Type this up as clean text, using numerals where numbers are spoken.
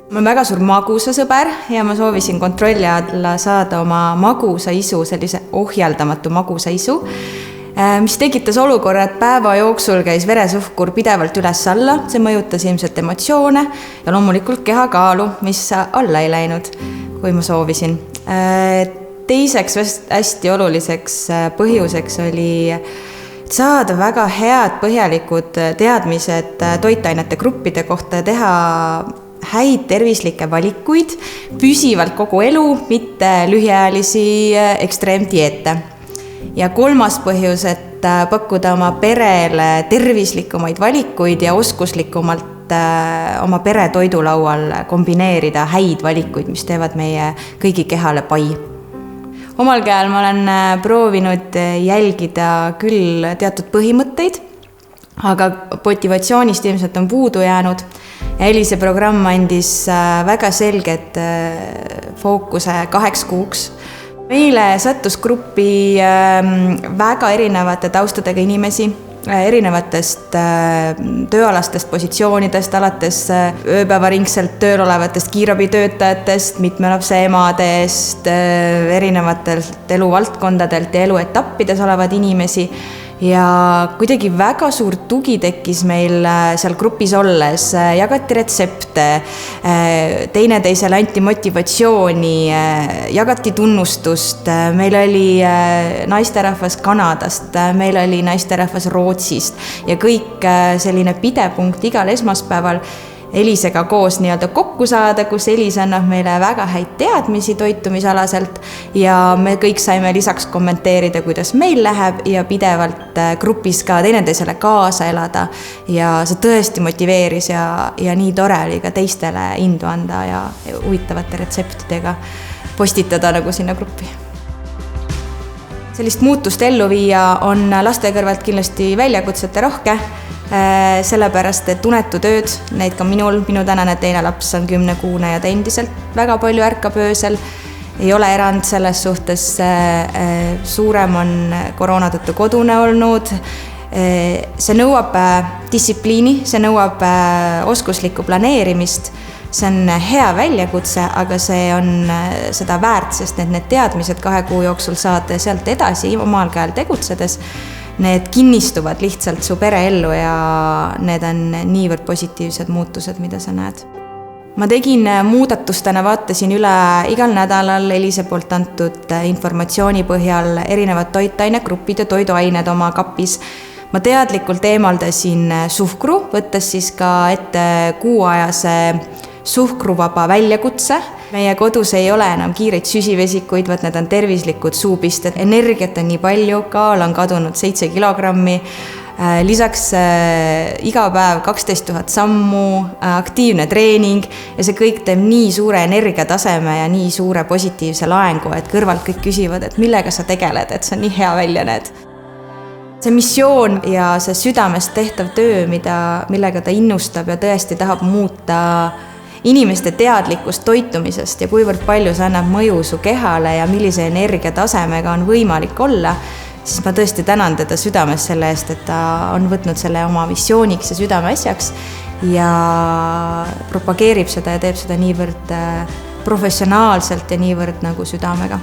Ma olen väga suur magusasõber ja ma soovisin kontrolli alla saada oma magusaisu, sellise ohjeldamatu magusaisu, mis tekitas olukorra, et päeva jooksul käis veresuhkur pidevalt üles-alla. See mõjutas ilmselt emotsioone ja loomulikult kehakaalu, mis alla ei läinud, kui ma soovisin. Teiseks hästi oluliseks põhjuseks oli saada väga head põhjalikud teadmised toitainete gruppide kohta ja teha häid tervislikke valikuid püsivalt kogu elu, mitte lühiajalisi ekstreemdieete. Ja kolmas põhjus, et pakkuda oma perele tervislikumaid valikuid ja oskuslikumalt oma pere toidulaual kombineerida häid valikuid, mis teevad meie kõigi kehale pai. Omal käel ma olen proovinud jälgida küll teatud põhimõtteid, aga motivatsioonist ilmselt on puudu jäänud. Elise programm andis väga selged fookuse 2 kuuks. Meile sattus gruppi väga erinevate taustadega inimesi, erinevatest tööalastest positsioonidest, alates ööpäevaringselt tööl olevatest kiirabitöötajatest, mitmelapse emadest, erinevatelt eluvaldkondadelt ja eluetappides olevad inimesi. Ja kuidagi väga suur tugi tekkis meil seal grupis olles, jagati retsepte, teineteisele anti motivatsiooni, jagati tunnustust, meil oli naisterahvas Kanadast, meil oli naisterahvas Rootsist ja kõik selline pidepunkt igal esmaspäeval Elisega koos nii-öelda kokku saada, kus Elise annab meile väga häid teadmisi toitumisalaselt ja me kõik saime lisaks kommenteerida, kuidas meil läheb ja pidevalt grupis ka teineteisele kaasa elada ja see tõesti motiveeris ja nii tore oli ka teistele indu anda ja huvitavate retseptidega postitada nagu sinna gruppi. Sellist muutust ellu viia on laste kõrvalt kindlasti väljakutsete rohke, sellepärast, et unetu tööd, neid ka minu tänane teine laps on 10-kuune ja ta endiselt väga palju ärkab öösel. Ei ole erand selles suhtes, suurem on koroona tõttu kodune olnud. See nõuab distsipliini, see nõuab oskuslikku planeerimist. See on hea väljakutse, aga see on seda väärt, sest need teadmised 2 kuu jooksul saad sealt edasi omal käel tegutsedes. Need kinnistuvad lihtsalt su pereellu ja need on niivõrd positiivsed muutused, mida sa näed. Ma tegin muudatustena, vaatasin üle igal nädalal Elise poolt antud informatsiooni põhjal erinevad toitainegrupid ja toiduained oma kapis. Ma teadlikult eemaldasin suhkru, võttes siis ka ette kuuajase suhkruvaba väljakutse. Meie kodus ei ole enam kiireid süsivesikuid, vaid need on tervislikud suupisted. Energiat on nii palju, kaal on kadunud 7 kilogrammi. Lisaks iga päev 12 000 sammu, aktiivne treening ja see kõik teeb nii suure energiataseme ja nii suure positiivse laengu, et kõrvalt kõik küsivad, et millega sa tegeled, et see on nii hea välja need. See missioon ja see südamest tehtav töö, millega ta innustab ja tõesti tahab muuta inimeste teadlikkust toitumisest ja kuivõrd palju see annab mõju su kehale ja millise energiatasemega on võimalik olla, siis ma tõesti tänan teda südames selle eest, et ta on võtnud selle oma missiooniks ja südameasjaks ja propageerib seda ja teeb seda niivõrd professionaalselt ja niivõrd nagu südamega.